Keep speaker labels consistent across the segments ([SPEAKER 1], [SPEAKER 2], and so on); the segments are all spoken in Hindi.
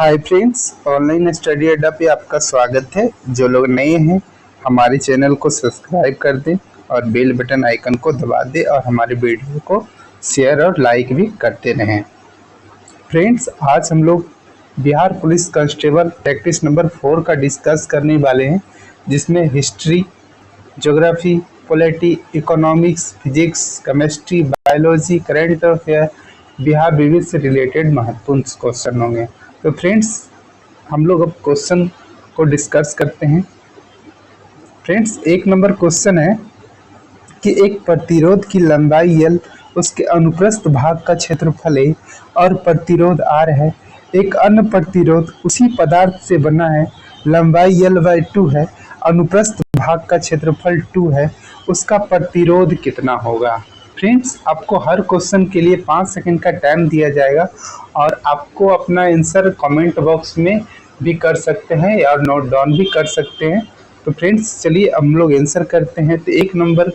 [SPEAKER 1] हाय फ्रेंड्स, ऑनलाइन स्टडी अड्डा पे आपका स्वागत है। जो लोग नए हैं हमारे चैनल को सब्सक्राइब कर दें और बेल बटन आइकन को दबा दें और हमारे वीडियो को शेयर और लाइक भी करते रहें। फ्रेंड्स, आज हम लोग Bihar police constable practice number 4 का डिस्कस करने वाले हैं, जिसमें history, geography, polity, economics, physics, chemistry, biology, current affair, Bihar विविध से रिलेटेड महत्वपूर्ण क्वेश्चन होंगे। तो फ्रेंड्स, हम लोग अब क्वेश्चन को डिस्कस करते हैं। फ्रेंड्स, 1 नंबर क्वेश्चन है कि एक प्रतिरोध की लंबाई L, उसके अनुप्रस्थ भाग का क्षेत्रफल A और प्रतिरोध R है। एक अन्य प्रतिरोध उसी पदार्थ से बना है, लंबाई L/2 है, अनुप्रस्थ भाग का क्षेत्रफल 2 है, उसका प्रतिरोध कितना होगा। फ्रेंड्स, आपको हर क्वेश्चन के लिए 5 सेकंड का टाइम दिया जाएगा और आपको अपना आंसर कमेंट बॉक्स में भी कर सकते हैं या नोट डाउन भी कर सकते हैं। तो फ्रेंड्स, चलिए हम लोग आंसर करते हैं। तो 1 नंबर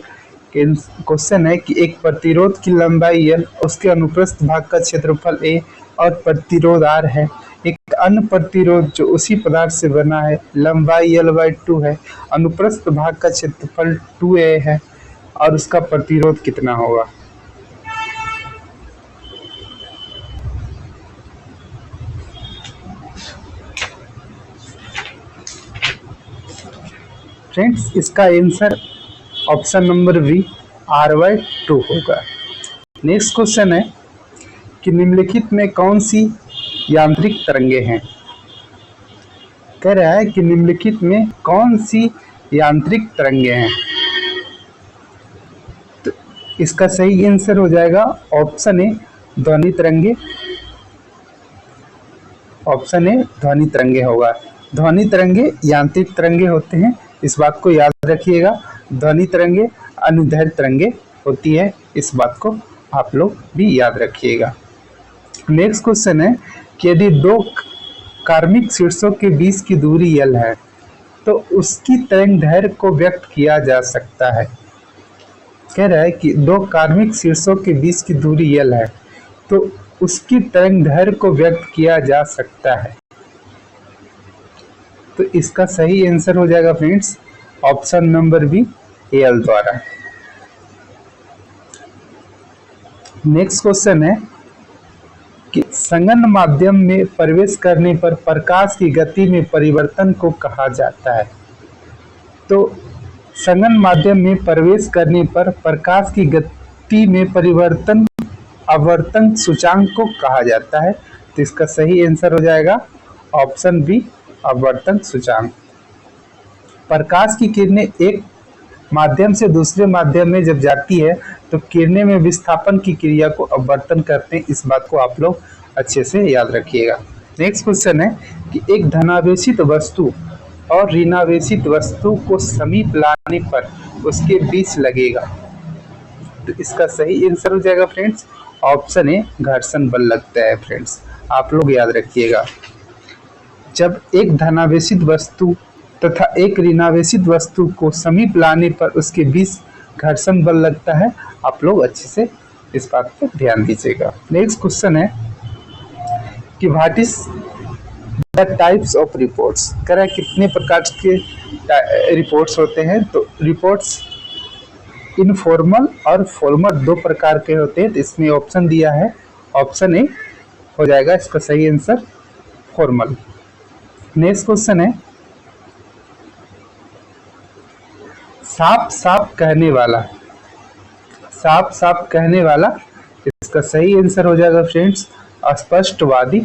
[SPEAKER 1] क्वेश्चन है कि एक प्रतिरोध की लंबाई L, उसके अनुप्रस्थ भाग का क्षेत्रफल A और प्रतिरोध R है। एक अन्य प्रतिरोध जो उसी पदार्थ से बना है, लंबाई L/2 है, अनुप्रस्थ भाग का क्षेत्रफल 2A है और उसका प्रतिरोध कितना होगा। फ्रेंड्स, इसका answer option number B R/2 होगा। नेक्स्ट क्वेश्चन है कि निम्नलिखित में कौन सी यांत्रिक तरंगे हैं। कह रहा है कि निम्नलिखित में कौन सी यांत्रिक तरंगे हैं। तो इसका सही आंसर हो जाएगा ऑप्शन ए ध्वनि तरंगे। ऑप्शन ए ध्वनि तरंगे होगा। ध्वनि तरंगे यांत्रिक तरंगे होते हैं, इस बात को याद रखिएगा। ध्वनि तरंगे अनुदैर्ध्य तरंगे होती है, इस बात को आप लोग भी याद रखिएगा। नेक्स्ट क्वेश्चन है कि यदि 2 कार्मिक शीर्षों के बीच की दूरी L है तो उसकी तरंग दैर्ध्य को व्यक्त किया जा सकता है। कह रहा है कि 2 कार्मिक शीर्षों के बीच की दूरी L है तो उसकी तरंग दैर्ध्य को व्यक्त किया जा सकता है। तो इसका सही आंसर हो जाएगा friends option number B L द्वारा। नेक्स्ट क्वेश्चन है कि संघनन माध्यम में प्रवेश करने पर प्रकाश की गति में परिवर्तन को कहा जाता है। तो संघनन माध्यम में प्रवेश करने पर प्रकाश की गति में परिवर्तन आवर्तन सूचांक को कहा जाता है। तो इसका सही आंसर हो जाएगा ऑप्शन बी आवर्तन सूचांक। प्रकाश की किरणें एक माध्यम से दूसरे माध्यम में जब जाती है तो किरणें में विस्थापन की क्रिया को अपवर्तन करते हैं, इस बात को आप लोग अच्छे से याद रखिएगा। नेक्स्ट क्वेश्चन है कि एक धनावेशित वस्तु और ऋणावेशित वस्तु को समीप लाने पर उसके बीच लगेगा। तो इसका सही आंसर हो जाएगा फ्रेंड्स ऑप्शन ए घर्षण बल लगता है। फ्रेंड्स, आप लोग याद रखिएगा, जब एक धनावेशित वस्तु तथा एक ऋणावेशित वस्तु को समीप लाने पर उसके बीच घर्षण बल लगता है। आप लोग अच्छे से इस बात पर ध्यान दीजिएगा। नेक्स्ट क्वेश्चन है कि what is the types of reports. कह रहा है कितने प्रकार के रिपोर्ट्स होते हैं। तो रिपोर्ट्स इनफॉर्मल और फॉर्मल 2 प्रकार के होते हैं। तो इसमें ऑप्शन दिया है, ऑप्शन ए हो जाएगा इसका सही आंसर फॉर्मल। नेक्स्ट क्वेश्चन है साफ साफ कहने वाला। साफ साफ कहने वाला, इसका सही आंसर हो जाएगा फ्रेंड्स अस्पष्टवादी।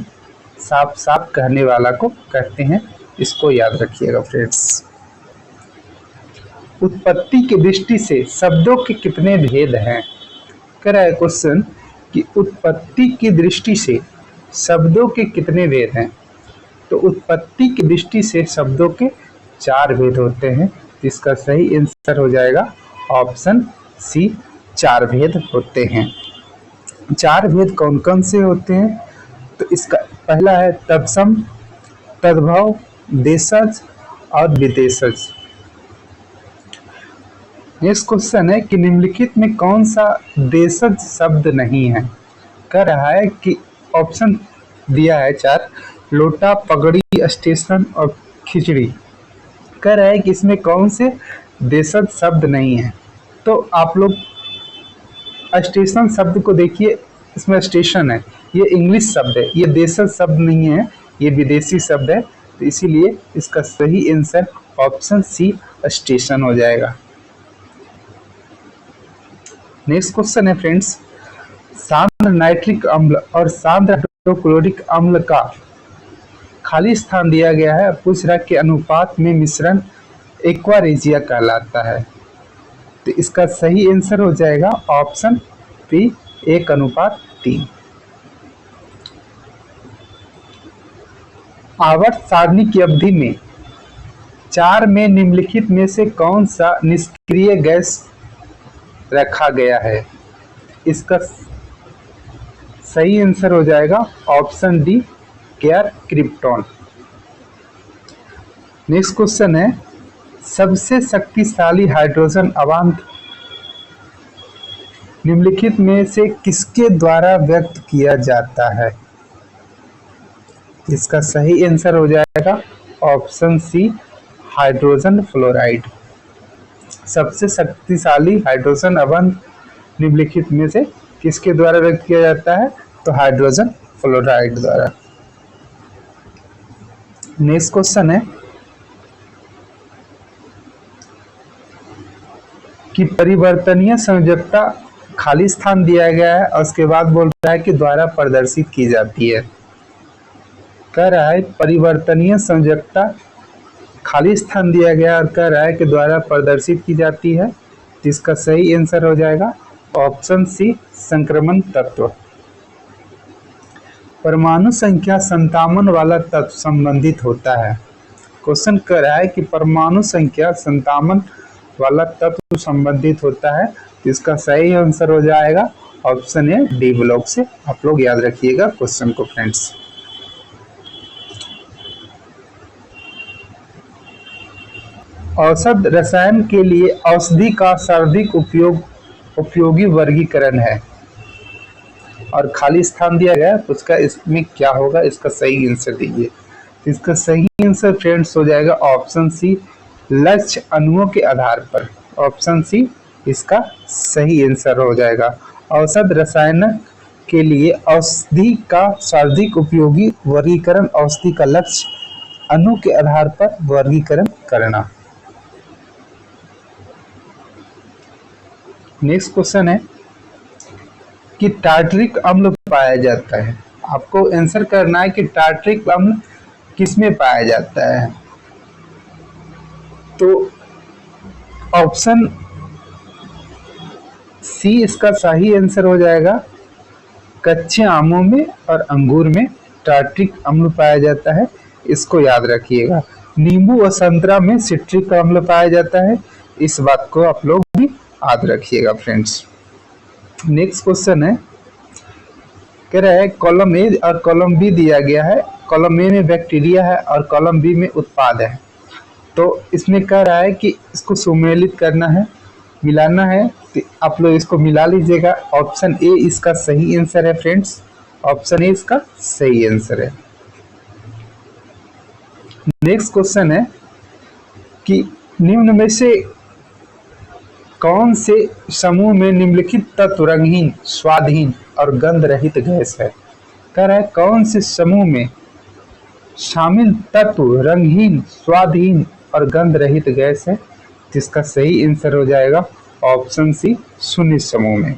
[SPEAKER 1] साफ साफ कहने वाला को कहते हैं, इसको याद रखिएगा फ्रेंड्स। उत्पत्ति की दृष्टि से शब्दों के कितने भेद हैं। कह रहा है क्वेश्चन कि उत्पत्ति की दृष्टि से शब्दों के कितने भेद हैं। तो उत्पत्ति की दृष्टि से शब्दों के 4 भेद होते हैं। इसका सही आंसर हो जाएगा ऑप्शन सी 4 भेद होते हैं। 4 भेद कौन कौन से होते हैं। तो इसका पहला है तत्सम, तद्भव, देशज और विदेशज। नेक्स्ट क्वेश्चन है कि निम्नलिखित में कौन सा देशज शब्द नहीं है। कह रहा है कि ऑप्शन दिया है 4 लोटा, पगड़ी, स्टेशन और खिचड़ी। कह रहा है कि इसमें कौन से देशज शब्द नहीं है। तो आप लोग स्टेशन शब्द को देखिए, इसमें स्टेशन है, ये इंग्लिश शब्द है, ये देशज शब्द नहीं है, ये विदेशी शब्द है। तो इसीलिए इसका सही आंसर ऑप्शन सी स्टेशन हो जाएगा। नेक्स्ट क्वेश्चन है फ्रेंड्स, सांद्र नाइट्रिक अम्ल और सांद्र हाइड्रोक्लोरिक अम्ल का खाली स्थान दिया गया है, पूछ रहा के अनुपात में मिश्रण एक्वारेजिया कहलाता है। तो इसका सही आंसर हो जाएगा ऑप्शन बी 1:3। आवर्त सारणी की अवधि में 4 में निम्नलिखित में से कौन सा निष्क्रिय गैस रखा गया है? इसका सही आंसर हो जाएगा ऑप्शन डी गैर क्रिप्टॉन। नेक्स्ट क्वेश्चन है, सबसे शक्तिशाली हाइड्रोजन अवान्त निम्नलिखित में से किसके द्वारा व्यक्त किया जाता है? इसका सही आंसर हो जाएगा ऑप्शन सी हाइड्रोजन फ्लोराइड। सबसे शक्तिशाली हाइड्रोजन अवान्त निम्नलिखित में से किसके द्वारा व्यक्त किया जाता है? तो हाइड्रोजन फ्लोराइड द्वारा। नेक्स्ट क्वेश्चन है कि परिवर्तनीय संयोजकता खाली स्थान दिया गया है और उसके बाद बोल रहा है कि द्वारा प्रदर्शित की जाती है। कह रहा है परिवर्तनीय संयोजकता खाली स्थान दिया गया और कह रहा है कि द्वारा प्रदर्शित की जाती है। तो इसका सही आंसर हो जाएगा ऑप्शन सी संक्रमण तत्व। परमाणु संख्या 57 वाला तत्व संबंधित होता है। क्वेश्चन कह रहा है कि परमाणु संख्या 57 वाला तत्व संबंधित होता है। तो इसका सही आंसर हो जाएगा ऑप्शन ए डी ब्लॉक से। आप लोग याद रखिएगा क्वेश्चन को फ्रेंड्स। औषध रसायन के लिए औषधि का सर्वाधिक उपयोगी वर्गीकरण है और खाली स्थान दिया गया है। तो उसका इसमें क्या होगा? इसका सही आंसर दीजिए। इसका सही आंसर फ्रेंड्स हो जाएगा ऑप्शन सी लक्ष्य अणुओं के आधार पर। ऑप्शन सी इसका सही आंसर हो जाएगा। औषध रसायन के लिए औषधि का सर्वाधिक उपयोगी वर्गीकरण औषधि का लक्ष्य अणु के आधार पर वर्गीकरण करना। नेक्स्ट क्वेश्चन है कि टार्टरिक अम्ल पाया जाता है। आपको आंसर करना है कि टार्टरिक अम्ल किसमें पाया जाता है। तो ऑप्शन सी इसका सही आंसर हो जाएगा। कच्चे आमों में और अंगूर में टार्टरिक अम्ल पाया जाता है, इसको याद रखिएगा। नींबू और संतरा में सिट्रिक अम्ल पाया जाता है, इस बात को आप लोग भी याद रखिएगा फ्रेंड्स। नेक्स्ट क्वेश्चन है, कह रहा है कॉलम ए और कॉलम बी दिया गया है। कॉलम ए में बैक्टीरिया है और कॉलम बी में उत्पाद है। तो इसमें कह रहा है कि इसको सुमेलित करना है, मिलाना है। तो आप लोग इसको मिला लीजिएगा। ऑप्शन ए इसका सही आंसर है फ्रेंड्स। ऑप्शन ए इसका सही आंसर है। नेक्स्ट क्वेश्चन है कि निम्न में से कौन से समूह में निम्नलिखित तत्व रंगहीन, स्वादहीन और गंध रहित गैस है? कह रहा है कौन से समूह में शामिल तत्व रंगहीन, स्वादहीन और गंध रहित गैस है? जिसका सही आंसर हो जाएगा ऑप्शन सी शून्य समूह में।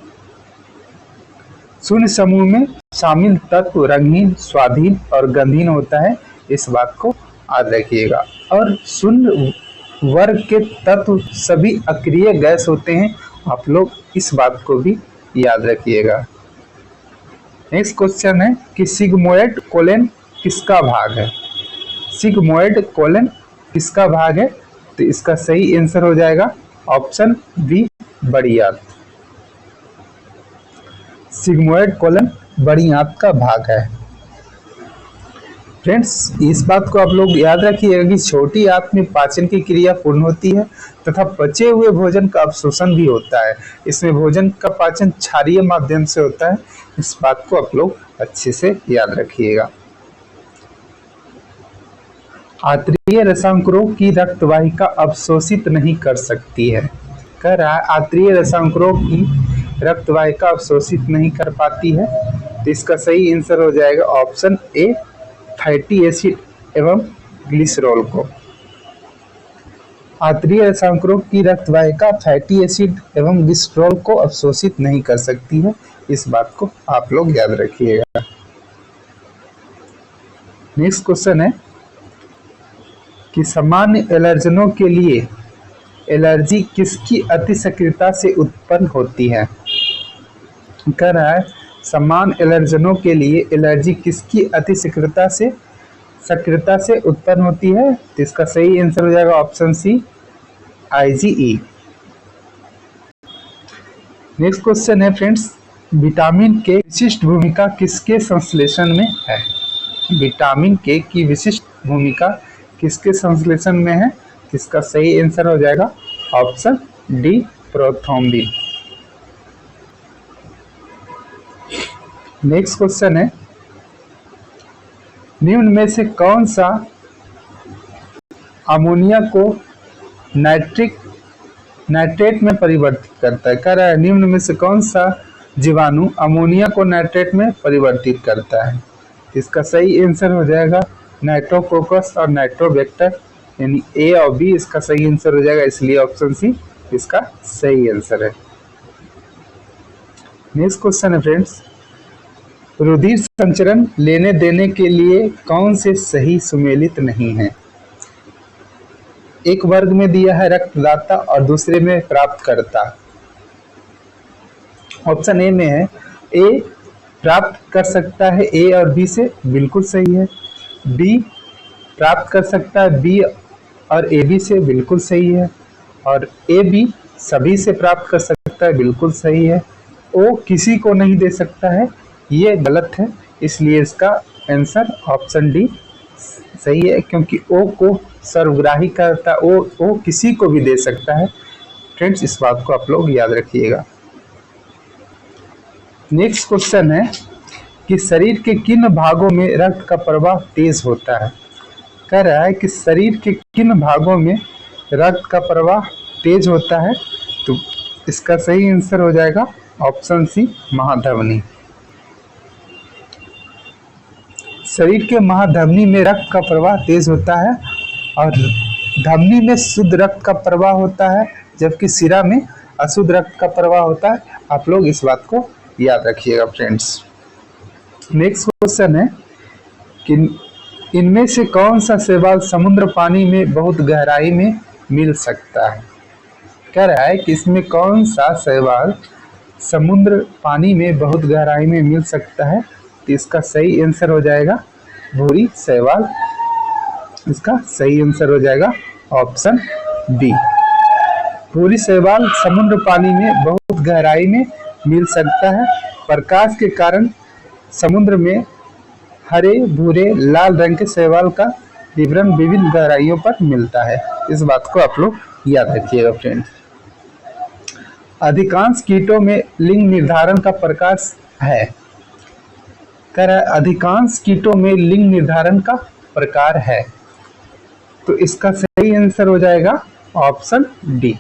[SPEAKER 1] शून्य समूह में शामिल तत्व रंगहीन, स्वादहीन और गंधहीन होता है, इस बात को याद रखिएगा। और शून्य वर्ग के तत्व सभी अक्रिय गैस होते हैं, आप लोग इस बात को भी याद रखिएगा। नेक्स्ट क्वेश्चन है कि सिग्मोइड कोलन किसका भाग है? सिग्मोइड कोलन किसका भाग है? तो इसका सही आंसर हो जाएगा ऑप्शन बी बड़ी आंत। सिग्मोइड कोलन बड़ी आंत का भाग है। फ्रेंड्स इस बात को आप लोग याद रखिएगा कि छोटी आंत में पाचन की क्रिया पूर्ण होती है तथा बचे हुए भोजन का अवशोषण भी होता है। इसमें भोजन का पाचन क्षारीय माध्यम से होता है, इस बात को आप लोग अच्छे से याद रखिएगा। आंतरीय रसांकुरों की रक्त वाहिका अवशोषित नहीं कर सकती है। कह रहा है आंतरीय रसांकुरों की रक्त वाहिका अवशोषित नहीं कर पाती है, तो इसका सही आंसर हो जाएगा ऑप्शन ए, फैटी एसिड एवं ग्लिसरॉल को। आंतरीय रसांकुरों की रक्त वाहिका फैटी एसिड एवं ग्लिसरॉल को अवशोषित नहीं कर सकती है, इस बात को आप लोग याद रखिएगा। नेक्स्ट क्वेश्चन है कि सामान्य एलर्जनों के लिए एलर्जी किसकी अतिसक्रियता से उत्पन्न होती है। कह रहा है सामान्य एलर्जनों के लिए एलर्जी किसकी अतिसक्रियता से उत्पन्न होती है, तो इसका सही आंसर हो जाएगा option C, IgE। Next question है फ्रेंड्स, विटामिन के विशिष्ट भूमिका किसके संश्लेषण में है। विटामिन के की विशिष्ट भूमिका किसके संश्लेषण में है, इसका सही आंसर हो जाएगा option D, prothrombin. Next question है, निम्न में से कौन सा अमोनिया को नाइट्रेट में परिवर्तित करता है। कह रहा है निम्न में से कौन सा जीवाणु अमोनिया को नाइट्रेट में परिवर्तित करता है, इसका सही आंसर हो जाएगा नाइट्रोकोकस और नाइट्रोबैक्टर, यानी ए और बी इसका सही आंसर हो जाएगा, इसलिए ऑप्शन सी इसका सही आंसर है। नेक्स्ट क्वेश्चन है फ्रेंड्स, रुधिर संचरण लेने देने के लिए कौन से सही सुमेलित नहीं है। एक वर्ग में दिया है रक्तदाता और दूसरे में प्राप्तकर्ता। ऑप्शन ए में है ए प्राप्त कर सकता है ए और बी से, बिल्कुल सही है। बी प्राप्त कर सकता है बी और ए बी से, बिल्कुल सही है। और ए बी सभी से प्राप्त कर सकता है, बिल्कुल सही है। ओ किसी को नहीं दे सकता है, ये गलत है, इसलिए इसका आंसर ऑप्शन डी सही है, क्योंकि ओ को सर्वग्राही करता है, ओ किसी को भी दे सकता है। फ्रेंड्स इस बात को आप लोग याद रखिएगा। नेक्स्ट क्वेश्चन है कि शरीर के किन भागों में रक्त का प्रवाह तेज होता है। कह रहा है कि शरीर के किन भागों में रक्त का प्रवाह तेज होता है, तो इसका सही आंसर हो जाएगा ऑप्शन सी, महाधमनी। शरीर के महाधमनी में रक्त का प्रवाह तेज होता है और धमनी में शुद्ध रक्त का प्रवाह होता है, जबकि सिरा में अशुद्ध रक्त का प्रवाह होता है। आप लोग इस बात को याद रखिएगा फ्रेंड्स। नेक्स्ट क्वेश्चन है कि इनमें से कौन सा शैवाल समुद्र पानी में बहुत गहराई में मिल सकता है। कह रहा है कि इसमें कौन सा शैवाल समुद्र पानी में बहुत गहराई में मिल सकता है, तो इसका सही आंसर हो जाएगा भूरी शैवाल। इसका सही आंसर हो जाएगा ऑप्शन बी। भूरी शैवाल समुद्र पानी में बहुत गहराई में मिल सकता है। प्रकाश के कारण समुद्र में हरे भूरे लाल रंग के शैवाल का विवरण विभिन्न गहराइयों पर मिलता है, इस बात को आप लोग याद रखिएगा फ्रेंड्स। अधिकांश कीटों में लिंग निर्धारण का प्रकार है। कह रहा है अधिकांश कीटों में लिंग निर्धारण का प्रकार है, तो इसका सही आंसर हो जाएगा ऑप्शन डी।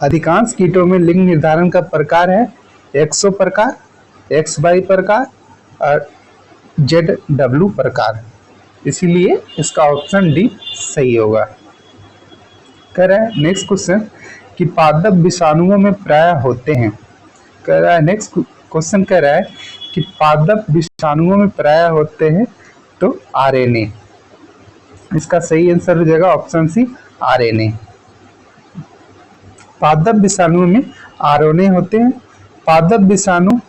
[SPEAKER 1] अधिकांश कीटों में लिंग निर्धारण का प्रकार है एक्सो प्रकार, XY प्रकार और ZW प्रकार, इसीलिए इसका ऑप्शन डी सही होगा। कह रहा है नेक्स्ट क्वेश्चन कि पादप विषाणुओं में प्राय होते हैं। कह रहा है नेक्स्ट क्वेश्चन कह रहा है कि पादप विषाणुओं में प्राय होते हैं तो RNA, इसका सही आंसर हो जाएगा ऑप्शन सी, RNA। पादप विषाणुओं में RNA होते हैं। पादप विषाणु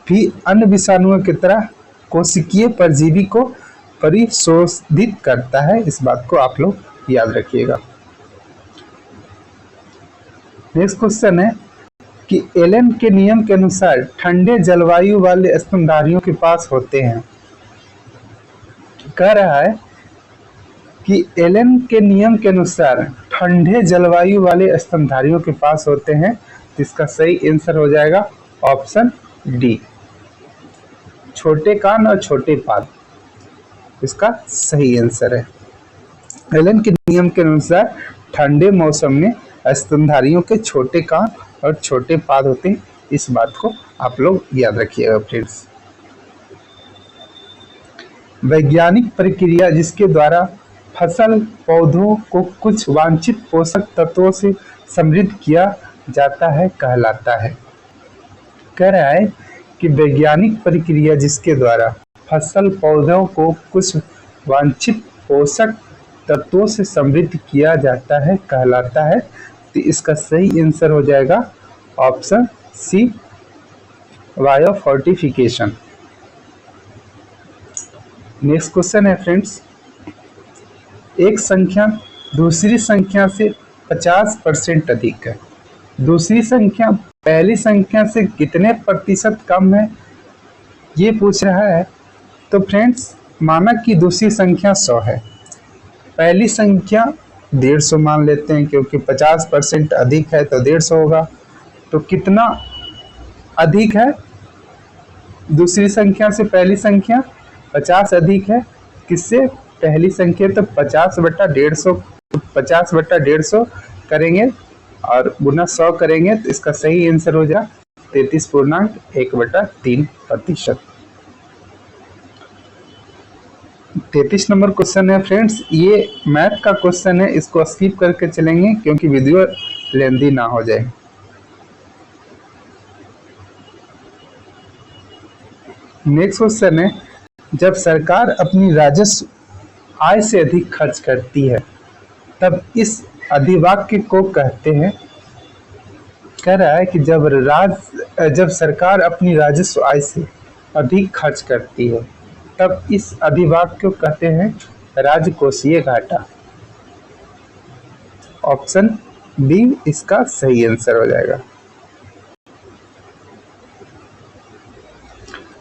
[SPEAKER 1] भी अन्य विषाणुओं की तरह कोशिकीय परजीवी को परिशोधित करता है, इस बात को आप लोग याद रखिएगा। नेक्स्ट क्वेश्चन है कि एलन के नियम के अनुसार ठंडे जलवायु वाले स्तनधारियों के पास होते हैं। कह रहा है कि एलन के नियम के अनुसार ठंडे जलवायु वाले स्तनधारियों के पास होते हैं, इसका सही आंसर हो जाएगा ऑप्शन डी, छोटे कान और छोटे पाद। इसका सही आंसर है। हेलन के नियम के अनुसार ठंडे मौसम में स्तनधारियों के छोटे कान और छोटे पाद होते हैं। इस बात को आप लोग याद रखिएगा फ्रेंड्स। वैज्ञानिक प्रक्रिया जिसके द्वारा फसल पौधों को कुछ वांछित पोषक तत्वों से समृद्ध किया जाता है कहलाता है। कह रहा है कि वैज्ञानिक प्रक्रिया जिसके द्वारा फसल पौधों को कुछ वांछित पोषक तत्वों से समृद्ध किया जाता है कहलाता है। तो इसका सही आंसर हो जाएगा option C, biofortification. Next question है फ्रेंड्स, एक संख्या दूसरी संख्या से 50% अधिक है, दूसरी संख्या पहली संख्या से कितने प्रतिशत कम है, ये पूछ रहा है। तो फ्रेंड्स माना कि दूसरी संख्या 100 है, पहली संख्या 150 मान लेते हैं क्योंकि 50% अधिक है तो 150 होगा। तो कितना अधिक है दूसरी संख्या से पहली संख्या? 50 अधिक है किससे? पहली संख्या। तो 50/150, 50/150 करेंगे और गुना 100 करेंगे तो इसका सही आंसर हो जाएगा 33.1/3%। 33 नंबर क्वेश्चन है फ्रेंड्स, ये मैथ का क्वेश्चन है, इसको स्किप करके चलेंगे क्योंकि वीडियो लेंदी ना हो जाए। नेक्स्ट क्वेश्चन है, जब सरकार अपनी राजस्व आय से अधिक खर्च करती है तब इस अधिवाक्य को कहते हैं। कह रहा है कि जब सरकार अपनी राजस्व आय से अधिक खर्च करती है तब इस अधिवाक्य को कहते हैं राजकोषीय घाटा। ऑप्शन बी इसका सही आंसर हो जाएगा।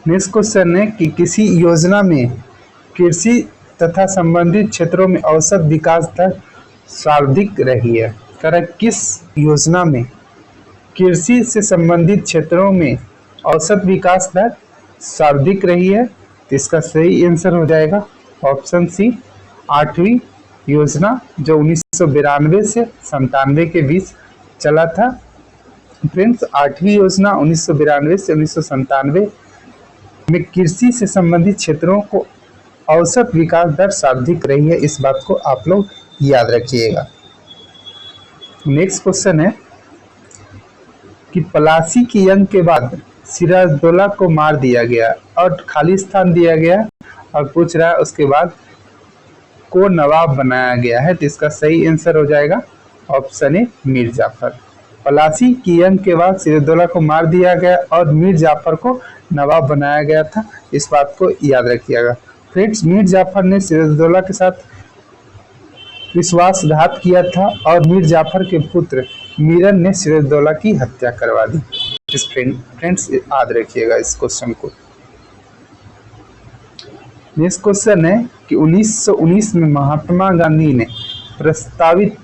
[SPEAKER 1] नेक्स्ट क्वेश्चन है कि किसी योजना में कृषि तथा संबंधित क्षेत्रों में औसत विकास दर सर्वाधिक रही है। कह किस योजना में कृषि से संबंधित क्षेत्रों में औसत विकास दर सर्वाधिक रही है, तो इसका सही आंसर हो जाएगा ऑप्शन सी, 8वीं योजना जो 1992 से 97 के बीच चला था। फ्रेंड्स 8वीं योजना 1992 से 1997 में कृषि से संबंधित क्षेत्रों को औसत विकास दर सर्वाधिक रही है, इस बात को आप लोग याद रखिएगा। नेक्स्ट क्वेश्चन है कि प्लासी की जंग के बाद सिराजदौला को मार दिया गया और खाली स्थान दिया गया और पूछ रहा है उसके बाद को नवाब बनाया गया है, तो इसका सही आंसर हो जाएगा ऑप्शन ए, मीर जाफर। प्लासी की जंग के बाद सिराजदौला को मार दिया गया और मीर जाफर को नवाब बनाया गया था, इस बात को याद रखिएगा। फ्रेंड्स मीर जाफर ने सिराजदौला के साथ विश्वासघात किया था और मीर जाफर के पुत्र मीरन ने सिराजदौला की हत्या करवा दी। इस फ्रेंड्स याद रखिएगा इस क्वेश्चन को। नेक्स्ट क्वेश्चन है कि 1919 में महात्मा गांधी ने प्रस्तावित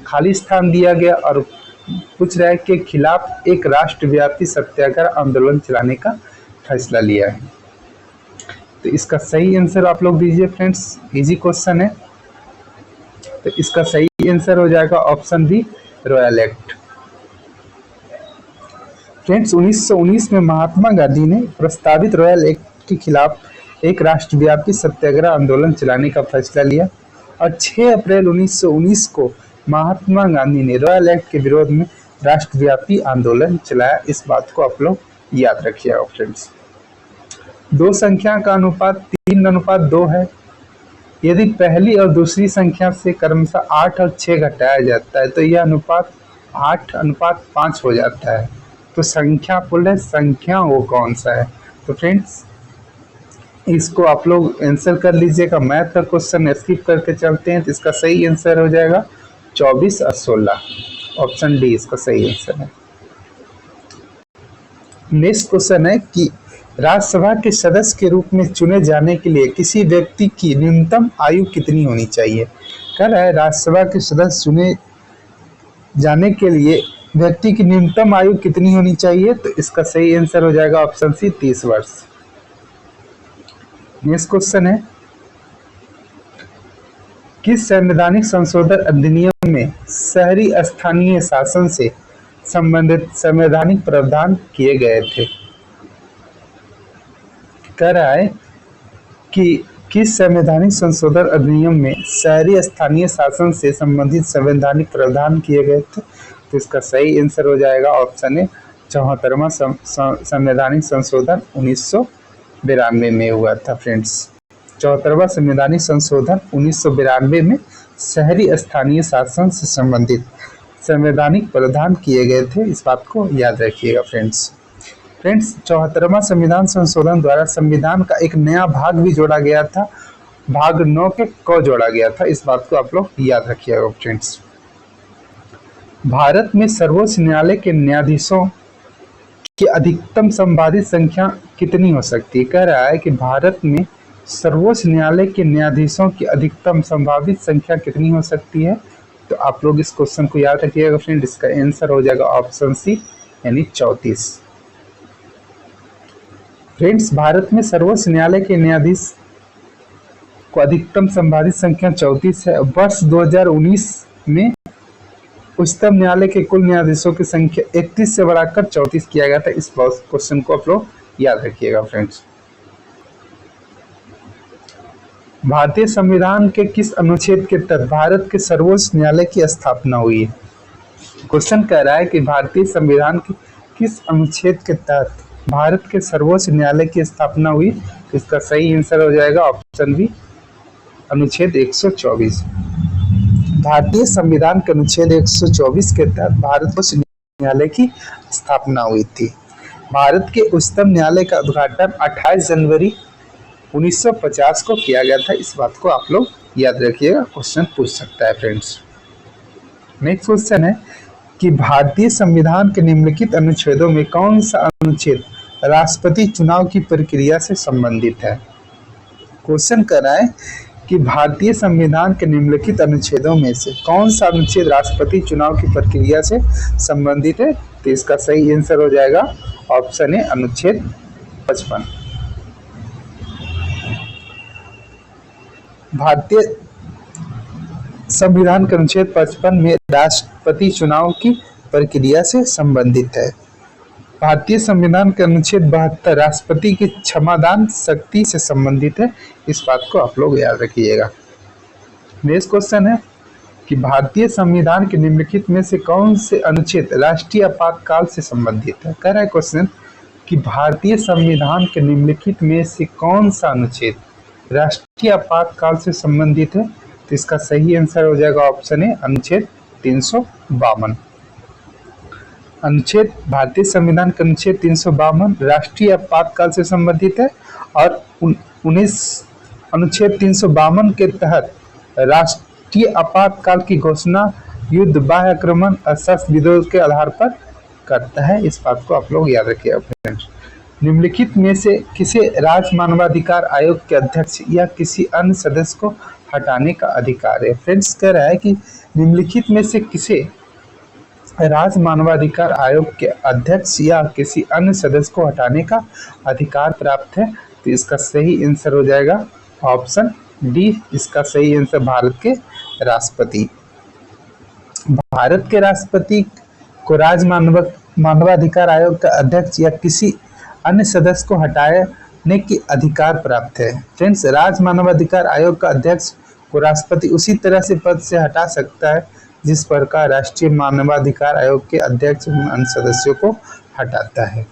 [SPEAKER 1] खाली स्थान दिया गया और पूछ रहा है के खिलाफ एक राष्ट्रव्यापी सत्याग्रह आंदोलन चलाने का फैसला लिया है, तो इसका सही आंसर आप लोग दीजिए फ्रेंड्स, इजी क्वेश्चन है। तो इसका सही आंसर हो जाएगा option B, Rowlatt act. Friends 1919 में महात्मा गांधी ने प्रस्तावित रॉयल एक्ट के खिलाफ एक राष्ट्रव्यापी सत्याग्रह आंदोलन चलाने का फैसला लिया और 6 अप्रैल 1919 को महात्मा गांधी ने रॉयल एक्ट के विरोध में राष्ट्रव्यापी आंदोलन चलाया, इस बात को आप लोग याद रखिएगा फ्रेंड्स। दो संख्या का अनुपात 3:2 है। यदि पहली और दूसरी संख्या से क्रमशः 8 और 6 घटाया जाता है तो यह अनुपात 8:5 हो जाता है। तो संख्या बोल रहे संख्या वो कौन सा है? तो फ्रेंड्स इसको आप लोग आंसर कर लीजिएगा। मैथ का क्वेश्चन स्किप करके चलते हैं, तो इसका सही आंसर हो जाएगा 24 और 16। ऑप्शन डी इसका सही आंसर है। नेक्स्ट क्वेश्चन है कि राज्यसभा के सदस्य के रूप में चुने जाने के लिए किसी व्यक्ति की न्यूनतम आयु कितनी होनी चाहिए? कह रहा है राज्यसभा के सदस्य चुने जाने के लिए व्यक्ति की न्यूनतम आयु कितनी होनी चाहिए? तो इसका सही आंसर हो जाएगा ऑप्शन सी, 30 वर्ष। नेक्स्ट क्वेश्चन है किस संवैधानिक संशोधन अधिनियम में शहरी स्थानीय शासन से संबंधित संवैधानिक प्रावधान किए गए थे? कह रहा है कि किस संवैधानिक संशोधन अधिनियम में शहरी स्थानीय शासन से संबंधित संवैधानिक प्रावधान किए गए थे? तो इसका सही आंसर हो जाएगा ऑप्शन ए 74वां संवैधानिक संशोधन 1992 में हुआ था फ्रेंड्स। 74वां संवैधानिक संशोधन 1992 में शहरी स्थानीय शासन से संबंधित संवैधानिक प्रावधान किए गए थे। इस बात को याद रखिएगा फ्रेंड्स। 74वां संविधान संशोधन द्वारा संविधान का एक नया भाग भी जोड़ा गया था, भाग 9 के को जोड़ा गया था। इस बात को आप लोग याद रखिएगा फ्रेंड्स। भारत में सर्वोच्च न्यायालय के न्यायाधीशों की अधिकतम संभावित संख्या कितनी हो सकती है? कह रहा है कि भारत में सर्वोच्च न्यायालय के न्यायाधीशों की अधिकतम संभावित संख्या कितनी हो सकती है? तो आप लोग इस क्वेश्चन को याद रखिएगा फ्रेंड। इसका आंसर हो जाएगा ऑप्शन सी यानी 34। फ्रेंड्स, भारत में सर्वोच्च न्यायालय के न्यायाधीश को अधिकतम संभावित संख्या 34 है। वर्ष 2019 में उच्चतम न्यायालय के कुल न्यायाधीशों की संख्या 31 से बढ़ाकर 34 किया गया था। इस क्वेश्चन को आप लोग याद रखिएगा फ्रेंड्स। भारतीय संविधान के किस अनुच्छेद के तहत भारत के सर्वोच्च न्यायालय की स्थापना हुई है? क्वेश्चन कह रहा है कि भारतीय संविधान के किस अनुच्छेद के तहत भारत के सर्वोच्च न्यायालय की स्थापना हुई? तो इसका सही आंसर हो जाएगा ऑप्शन बी अनुच्छेद 124। भारतीय संविधान के अनुच्छेद 124 के तहत भारत उच्च न्यायालय की स्थापना हुई थी। भारत के उच्चतम न्यायालय का उद्घाटन 28 जनवरी 1950 को किया गया था। इस बात को आप लोग याद रखिएगा, क्वेश्चन पूछ सकता है फ्रेंड्स। नेक्स्ट क्वेश्चन है कि भारतीय संविधान के निम्नलिखित अनुच्छेदों में कौन सा अनुच्छेद राष्ट्रपति चुनाव की प्रक्रिया से संबंधित है? क्वेश्चन कर रहा है कि भारतीय संविधान के निम्नलिखित अनुच्छेदों में से कौन सा अनुच्छेद राष्ट्रपति चुनाव की प्रक्रिया से संबंधित है? तो इसका सही आंसर हो जाएगा ऑप्शन ए अनुच्छेद 55। भारतीय संविधान के अनुच्छेद 55 में राष्ट्रपति चुनाव की प्रक्रिया से संबंधित है। भारतीय संविधान के अनुच्छेद 72 राष्ट्रपति की क्षमादान शक्ति से संबंधित है। इस बात को आप लोग याद रखिएगा। नेक्स्ट क्वेश्चन है कि भारतीय संविधान के निम्नलिखित में से कौन से अनुच्छेद राष्ट्रीय आपातकाल से संबंधित है? कह रहा है क्वेश्चन कि भारतीय संविधान के निम्नलिखित में से कौन सा अनुच्छेद राष्ट्रीय आपातकाल से संबंधित है? तो इसका सही आंसर हो जाएगा ऑप्शन ए अनुच्छेद 352। अनुच्छेद भारतीय संविधान का अनुच्छेद 352 राष्ट्रीय आपातकाल से संबंधित है और अनुच्छेद 352 के तहत राष्ट्रीय आपातकाल की घोषणा युद्ध, बाह्य आक्रमण, सशस्त्र विद्रोह के आधार पर करता है। इस बात को आप लोग याद रखिएगा फ्रेंड्स। निम्नलिखित में से किसे राज्य मानवाधिकार आयोग के अध्यक्ष या किसी अन्य सदस्य को हटाने का अधिकार है? फ्रेंड्स, कह रहा है कि निम्नलिखित में से किसे राज्य मानवाधिकार आयोग के अध्यक्ष या किसी अन्य सदस्य को हटाने का अधिकार प्राप्त है? तो इसका सही आंसर हो जाएगा ऑप्शन डी। इसका सही आंसर भारत के राष्ट्रपति। भारत के राष्ट्रपति को राज्य मानवाधिकार आयोग का अध्यक्ष या किसी अन्य सदस्य को हटाने के अधिकार प्राप्त है। फ्रेंड्स, राज्य मानवाधिकार आयोग का अध्यक्ष को राष्ट्रपति उसी तरह से पद से हटा सकता है जिस प्रकार राष्ट्रीय मानवाधिकार आयोग के अध्यक्ष अन्य सदस्यों को हटाता है।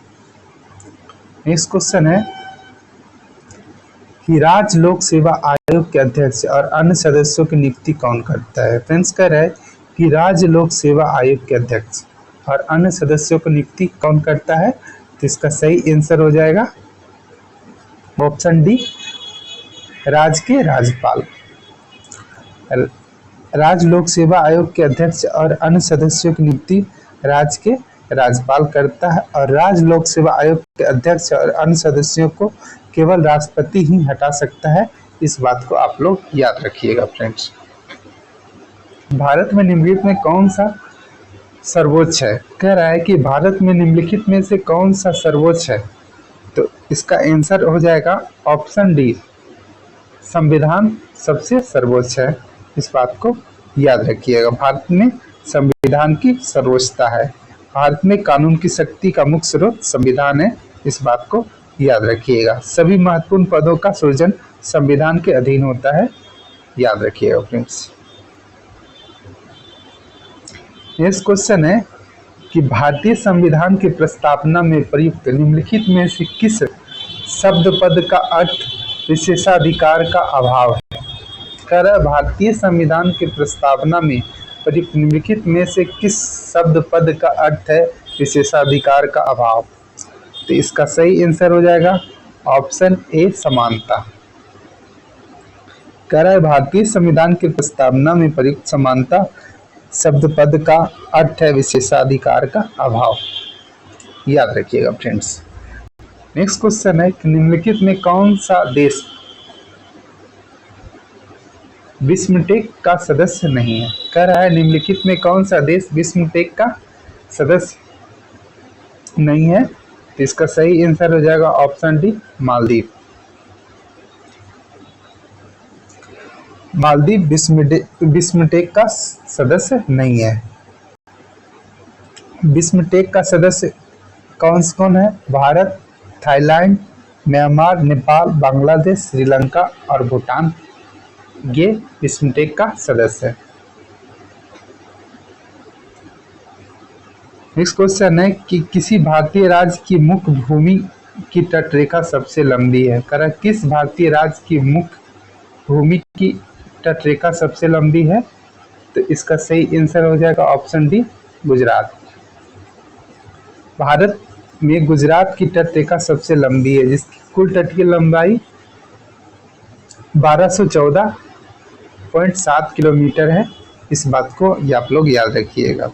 [SPEAKER 1] नेक्स्ट क्वेश्चन है कि राज्य लोक सेवा आयोग के अध्यक्ष और अन्य सदस्यों की नियुक्ति कौन करता है? फ्रेंड्स, कह रहा है कि राज्य लोक सेवा आयोग के अध्यक्ष और अन्य सदस्यों की नियुक्ति कौन करता है? तो इसका सही आंसर हो जाएगा ऑप्शन डी राज्य के राज्यपाल। राज्य लोक सेवा आयोग के अध्यक्ष और अन्य सदस्यों की नियुक्ति राज्य के राज्यपाल करता है और राज्य लोक सेवा आयोग के अध्यक्ष और अन्य सदस्यों को केवल राष्ट्रपति ही हटा सकता है। इस बात को आप लोग याद रखिएगा फ्रेंड्स। भारत में निम्नलिखित में कौन सा सर्वोच्च है? कह रहा है कि भारत में निम्नलिखित में से कौन सा सर्वोच्च है? तो इसका आंसर हो जाएगा ऑप्शन डी संविधान सबसे सर्वोच्च है। इस बात को याद रखिएगा। भारत में संविधान की सर्वोच्चता है। भारत में कानून की शक्ति का मुख्य स्रोत संविधान है, इस बात को याद रखिएगा। सभी महत्वपूर्ण पदों का सृजन संविधान के अधीन होता है, याद रखिएगा फ्रेंड्स। नेक्स्ट क्वेश्चन है कि भारतीय संविधान की प्रस्तावना में प्रयुक्त निम्नलिखित में से किस शब्द पद का अर्थ विशेषाधिकार का अभाव है। कह रहा है भारतीय संविधान की प्रस्तावना में प्रयुक्त निम्नलिखित में से किस शब्द पद का अर्थ है विशेषाधिकार का अभाव। तो इसका सही आंसर हो जाएगा ऑप्शन ए समानता। कह रहा है भारतीय संविधान की प्रस्तावना में प्रयुक्त समानता शब्द पद का अर्थ है विशेषाधिकार का अभाव, याद रखिएगा फ्रेंड्स। नेक्स्ट क्वेश्चन है कि निम्नलिखित में कौन सा देश विश्वटेक का सदस्य नहीं है। कह रहा है निम्नलिखित में कौन सा देश विश्वटेक का सदस्य नहीं है। तो इसका सही आंसर हो जाएगा ऑप्शन डी मालदीव। मालदीव विश्वटेक का सदस्य नहीं है। विश्वटेक का सदस्य कौन है। भारत, थाईलैंड, म्यांमार, नेपाल, बांग्लादेश, श्रीलंका और भूटान, ये विश्वटेक का सदस्य है। नेक्स्ट क्वेश्चन है कि किसी भारतीय राज्य की मुख्य भूमि की तटरेखा सबसे लंबी है। करा किस भारतीय राज्य की मुख्य भूमि की तटरेखा सबसे लंबी है। तो इसका सही आंसर हो जाएगा ऑप्शन डी गुजरात। भारत में गुजरात की तटरेखा सबसे लंबी है, जिसकी कुल तटीय लंबाई 1214.7 किलोमीटर है। इस बात को आप लोग याद रखिएगा।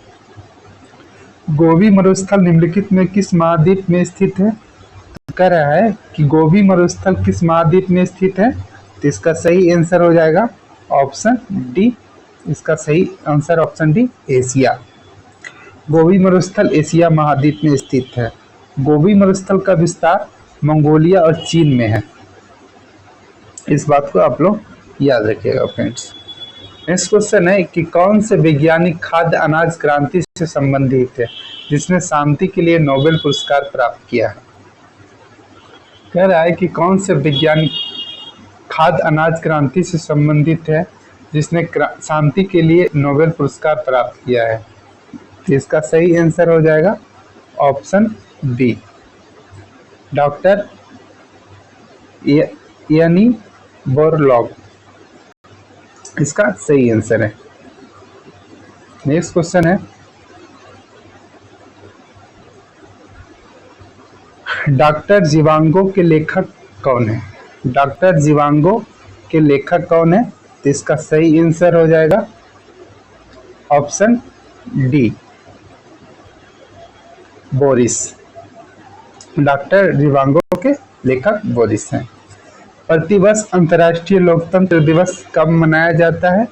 [SPEAKER 1] गोबी मरुस्थल निम्नलिखित में किस महाद्वीप में स्थित है। तो कह रहा है कि गोबी मरुस्थल किस महाद्वीप में स्थित है। तो इसका सही आंसर हो जाएगा ऑप्शन डी। इसका सही आंसर ऑप्शन डी एशिया। गोबी मरुस्थल एशिया महाद्वीप में स्थित है। गोबी मरुस्थल का विस्तार मंगोलिया और चीन में है। इस बात को आप लोग याद रखिएगा फ्रेंड्स। नेक्स्ट क्वेश्चन है कि कौन से वैज्ञानिक खाद्य अनाज क्रांति से संबंधित है, जिसने शांति के लिए नोबेल पुरस्कार प्राप्त किया है। कह रहा है कि कौन से वैज्ञानिक खाद्य अनाज क्रांति से संबंधित है, जिसने शांति के लिए नोबेल पुरस्कार प्राप्त किया है। तो इसका सही आंसर हो जाएगा ऑप्शन बी डॉक्टर यानी बोरलॉग, इसका सही आंसर है। नेक्स्ट क्वेश्चन है डॉक्टर जीवांगो के लेखक कौन है। डॉक्टर जीवांगो के लेखक कौन है। तो इसका सही आंसर हो जाएगा ऑप्शन डी बोरिस। डॉक्टर जीवांगो के लेखक बोरिस हैं। प्रतिवर्ष अंतर्राष्ट्रीय लोकतंत्र दिवस कब मनाया जाता है।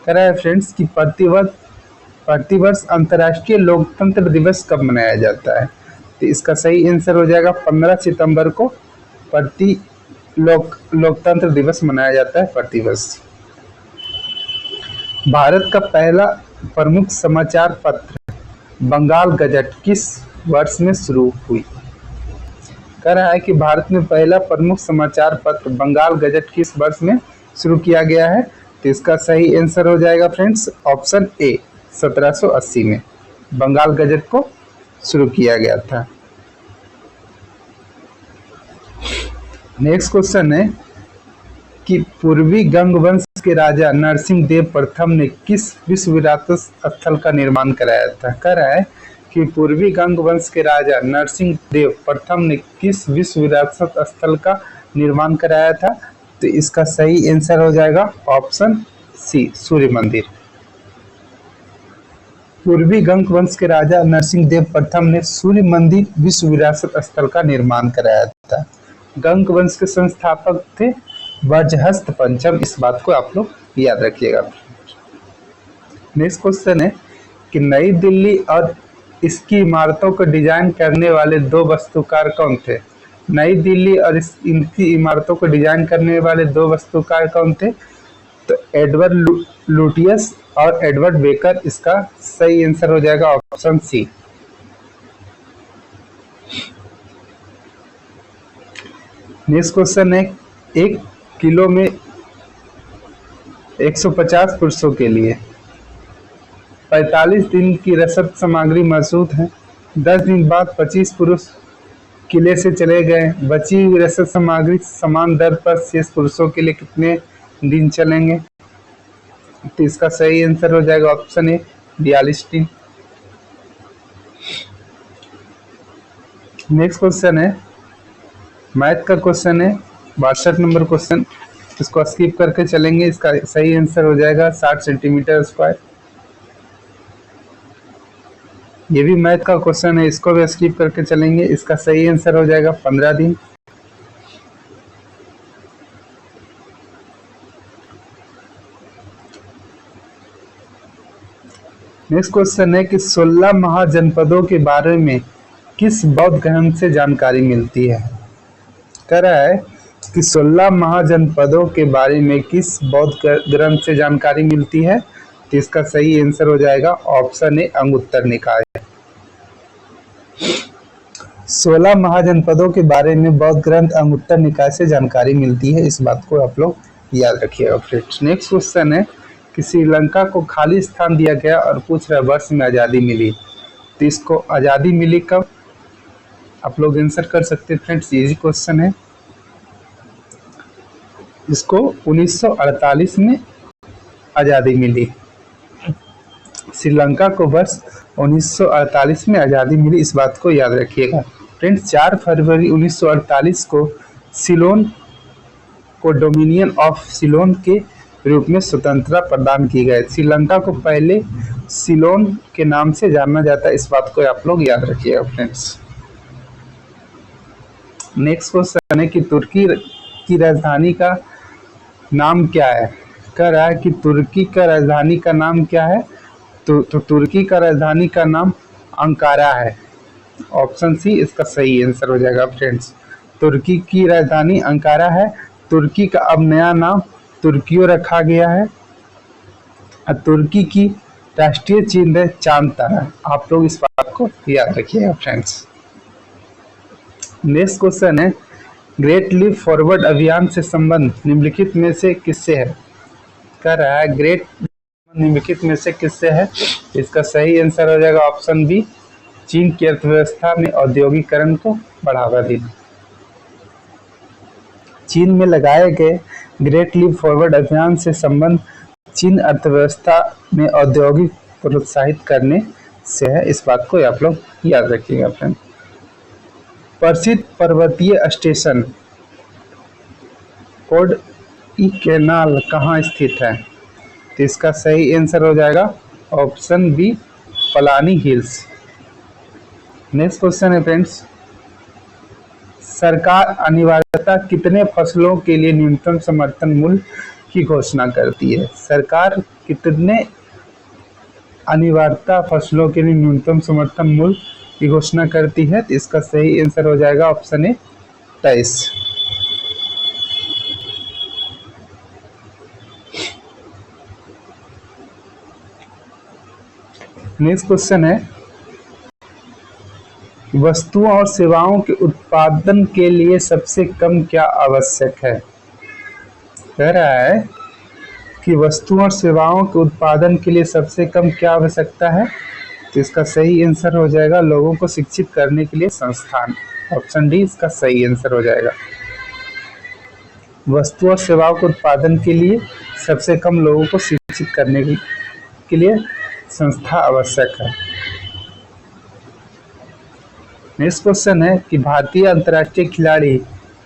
[SPEAKER 1] कह रहा है फ्रेंड्स कि प्रतिवर्ष अंतर्राष्ट्रीय लोकतंत्र दिवस कब मनाया जाता है। तो इसका सही आंसर हो जाएगा 15 सितंबर को लोकतंत्र दिवस मनाया जाता है प्रतिवर्ष। भारत का पहला प्रमुख समाचार पत्र बंगाल गजट किस वर्ष में शुरू हुई। कह रहा है कि भारत में पहला प्रमुख समाचार पत्र बंगाल गजट किस वर्ष में शुरू किया गया है। तो इसका सही आंसर हो जाएगा फ्रेंड्स ऑप्शन ए 1780 में बंगाल गजट को शुरू किया गया था। नेक्स्ट क्वेश्चन है कि पूर्वी गंग वंश के राजा नरसिंह देव प्रथम ने किस विश्व विरासत स्थल का निर्माण कराया था। कह रहा है कि पूर्वी गंग वंश के राजा नरसिंह देव प्रथम ने किस विश्व विरासत स्थल का निर्माण कराया था। तो इसका सही आंसर हो जाएगा ऑप्शन सी सूर्य मंदिर। पूर्वी गंग वंश के राजा नरसिंह देव प्रथम ने सूर्य मंदिर विश्व विरासत स्थल का निर्माण कराया था। गंग वंश के संस्थापक थे वज्रहस्त पंचम। इस बात को आप लोग याद रखिएगा। नेक्स्ट क्वेश्चन है कि नई दिल्ली और इसकी इमारतों को डिजाइन करने वाले दो वास्तुकार कौन थे। नई दिल्ली और इनकी इमारतों को डिजाइन करने वाले दो वास्तुकार कौन थे। तो एडवर्ड लुटियस और एडवर्ड बेकर इसका सही आंसर हो जाएगा ऑप्शन सी। नेक्स्ट क्वेश्चन है, 1 किलो में 150 पुरुषों के लिए 45 दिन की रसद सामग्री मौजूद है। 10 दिन बाद 25 पुरुष किले से चले गए। बची हुई रसद सामग्री समान दर पर शेष पुरुषों के लिए कितने दिन चलेंगे? तो इसका सही आंसर हो जाएगा ऑप्शन ए 42 दिन। नेक्स्ट क्वेश्चन है, मैथ का क्वेश्चन है, 62 नंबर क्वेश्चन। इसको स्किप करके चलेंगे। इसका सही आंसर हो जाएगा 60 सेंटीमीटर स्क्वायर। ये भी मैथ का क्वेश्चन है, इसको भी स्किप करके चलेंगे। इसका सही आंसर हो जाएगा 15 दिन। नेक्स्ट क्वेश्चन है कि 16 महाजनपदों के बारे में किस बौद्ध ग्रंथ से जानकारी मिलती है? कह रहा है कि 16 महाजनपदों के बारे में किस बौद्ध ग्रंथ से जानकारी मिलती है? तो इसका सही आंसर हो जाएगा ऑप्शन ए अंगुत्तर निकाय। 16 महाजनपदों के बारे में बौद्ध ग्रंथ अंगुत्तर निकाय से जानकारी मिलती है। इस बात को आप लोग याद रखिएगा फ्रेंड्स। नेक्स्ट क्वेश्चन है कि श्रीलंका को खाली स्थान दिया गया और पूछ रहा वर्ष में आज़ादी मिली। तो इसको आज़ादी मिली कब? आप लोग आंसर कर सकते हैं फ्रेंड्स, इजी क्वेश्चन है। इसको 1948 में आज़ादी मिली। श्रीलंका को वर्ष 1948 में आज़ादी मिली, इस बात को याद रखिएगा फ्रेंड्स। 4 फरवरी 1948 को सिलोन को डोमिनियन ऑफ सिलोन के रूप में स्वतंत्रता प्रदान की गई। श्रीलंका को पहले सिलोन के नाम से जाना जाता है, इस बात को आप लोग याद रखिएगा फ्रेंड्स। नेक्स्ट क्वेश्चन है कि तुर्की की राजधानी का नाम क्या है? कह रहा है कि तुर्की का राजधानी का नाम क्या है? तो तुर्की का राजधानी का नाम अंकारा है। ऑप्शन सी इसका सही आंसर हो जाएगा फ्रेंड्स। तुर्की की राजधानी अंकारा है। तुर्की का अब नया नाम तुर्कियो रखा गया है। तुर्की की राष्ट्रीय चिन्ह है चांद तारा। आप लोग इस बात को याद रखिएगा फ्रेंड्स। नेक्स्ट क्वेश्चन है, ग्रेट लीप फॉरवर्ड अभियान से संबंध निम्नलिखित में से किससे है? कह रहा है ग्रेट निम्नलिखित में से किससे है? इसका सही आंसर हो जाएगा ऑप्शन बी, चीन की अर्थव्यवस्था में औद्योगिकरण को बढ़ावा देना। चीन में लगाए गए ग्रेट लीप फॉरवर्ड अभियान से संबंध चीन अर्थव्यवस्था में औद्योगिक प्रोत्साहित करने से है। इस बात को आप लोग याद रखिएगा फ्रेंड। प्रसिद्ध पर्वतीय स्टेशन कोडाईकनाल कहाँ स्थित है? तो इसका सही आंसर हो जाएगा option B, Palani hills. Next question है फ्रेंड्स, सरकार अनिवार्यता कितने फसलों के लिए न्यूनतम समर्थन मूल्य की घोषणा करती है? सरकार कितने अनिवार्यता फसलों के लिए न्यूनतम समर्थन मूल्य की घोषणा करती है? तो इसका सही आंसर हो जाएगा ऑप्शन ए 23। नेक्स्ट क्वेश्चन है, वस्तुओं और सेवाओं के उत्पादन के लिए सबसे कम क्या आवश्यक है? कह रहा है कि वस्तुओं और सेवाओं के उत्पादन के लिए सबसे कम क्या आवश्यकता है? तो इसका सही आंसर हो जाएगा लोगों को शिक्षित करने के लिए संस्थान। ऑप्शन डी इसका सही आंसर हो जाएगा। वस्तु और सेवाओं के उत्पादन के लिए सबसे कम लोगों को शिक्षित करने के लिए संस्था आवश्यक है। नेक्स्ट क्वेश्चन है कि भारतीय अंतर्राष्ट्रीय खिलाड़ी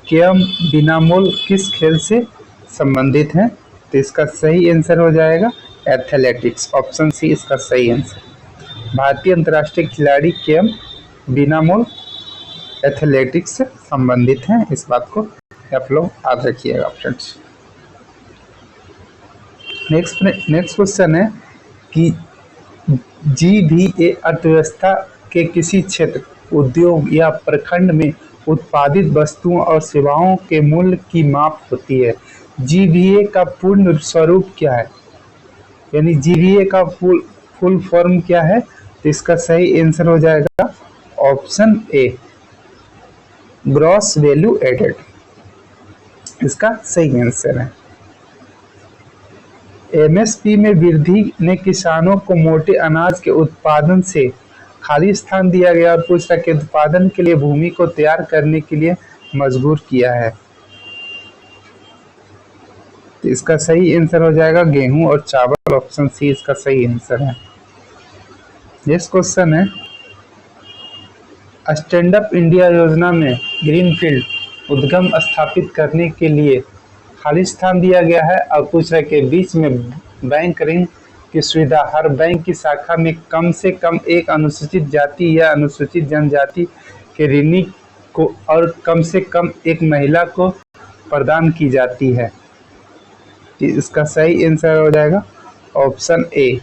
[SPEAKER 1] केएम बिनामोल किस खेल से संबंधित हैं? तो इसका सही आंसर हो जाएगा एथलेटिक्स। ऑप्शन सी इसका सही आंसर। भारतीय अंतर्राष्ट्रीय खिलाड़ी केएम बिनामोल एथलेटिक्स से संबंधित हैं, इस बात को आप लोग याद रखिएगा फ्रेंड्स। नेक्स्ट क्वेश्चन है कि जीडीए अर्थव्यवस्था के किसी क्षेत्र, उद्योग या प्रखंड में उत्पादित वस्तुओं और सेवाओं के मूल्य की माप होती है। जीवीए का पूर्ण स्वरूप क्या है, यानी जीवीए का फुल फॉर्म क्या है? तो इसका सही आंसर हो जाएगा option A, gross value added, इसका सही आंसर है। एमएसपी में वृद्धि ने किसानों को मोटे अनाज के उत्पादन से खाली स्थान दिया गया और पूछ रहा कि उत्पादन के लिए भूमि को तैयार करने के लिए मजबूर किया है। तो इसका सही आंसर हो जाएगा गेहूं और चावल, ऑप्शन सी इसका सही आंसर है। नेक्स्ट क्वेश्चन है, स्टैंड अप इंडिया योजना में ग्रीनफील्ड उद्यम स्थापित करने के लिए खाली स्थान दिया गया है और पूछ रहे के बीच में बैंक ऋण की सुविधा, हर बैंक की शाखा में कम से कम एक अनुसूचित जाति या अनुसूचित जनजाति के ऋणी को और कम से कम एक महिला को प्रदान की जाती है। इसका सही आंसर हो जाएगा ऑप्शन ए,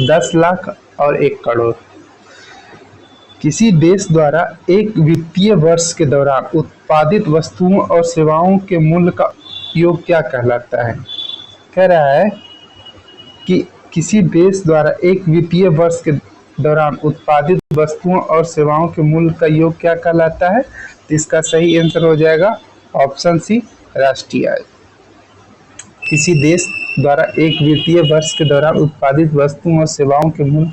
[SPEAKER 1] 10 लाख और 1 करोड़। किसी देश द्वारा एक वित्तीय वर्ष के दौरान उत्पादित वस्तुओं और सेवाओं के मूल्य का योग क्या कहलाता है? कह रहा है कि किसी देश द्वारा एक वित्तीय वर्ष के दौरान उत्पादित वस्तुओं और सेवाओं के मूल्य का योग क्या कहलाता है? तो इसका सही आंसर हो जाएगा ऑप्शन सी, राष्ट्रीय आय। किसी देश द्वारा एक वित्तीय वर्ष के दौरान उत्पादित वस्तुओं और सेवाओं के मूल्य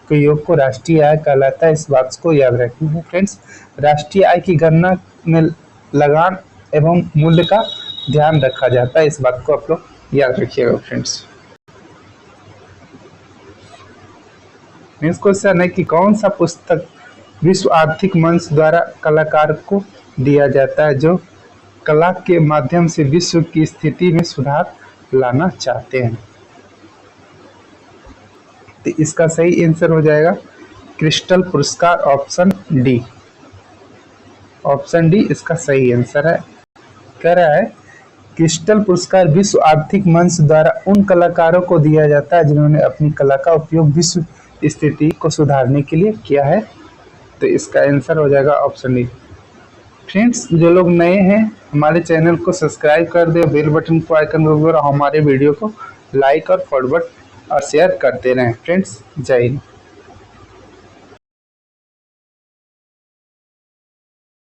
[SPEAKER 1] के योग को राष्ट्रीय आय कहलाता है। इस बात को याद रखिएगा फ्रेंड्स। राष्ट्रीय आय की गणना में लगान एवं मूल्य का ध्यान रखा जाता है, इस बात को आप लोग याद रखिएगा फ्रेंड्स। नेक्स्ट क्वेश्चन है कि कौन सा पुस्तक विश्व आर्थिक मंच द्वारा कलाकार को दिया जाता है जो कला के माध्यम से विश्व की स्थिति में सुधार लाना चाहते हैं? तो इसका सही आंसर हो जाएगा क्रिस्टल पुरस्कार, ऑप्शन डी। ऑप्शन डी इसका सही आंसर है। कह रहा है क्रिस्टल पुरस्कार विश्व आर्थिक मंच द्वारा उन कलाकारों को दिया जाता है जिन्होंने अपनी कला का उपयोग विश्व स्थिति को सुधारने के लिए किया है। तो इसका आंसर हो जाएगा ऑप्शन डी। फ्रेंड्स, जो लोग नए हैं हमारे चैनल को सब्सक्राइब कर दे, बेल बटन को आइकन दबाकर हमारे वीडियो को लाइक और फॉरवर्ड और शेयर करते रहें। फ्रेंड्स, जय हिंद।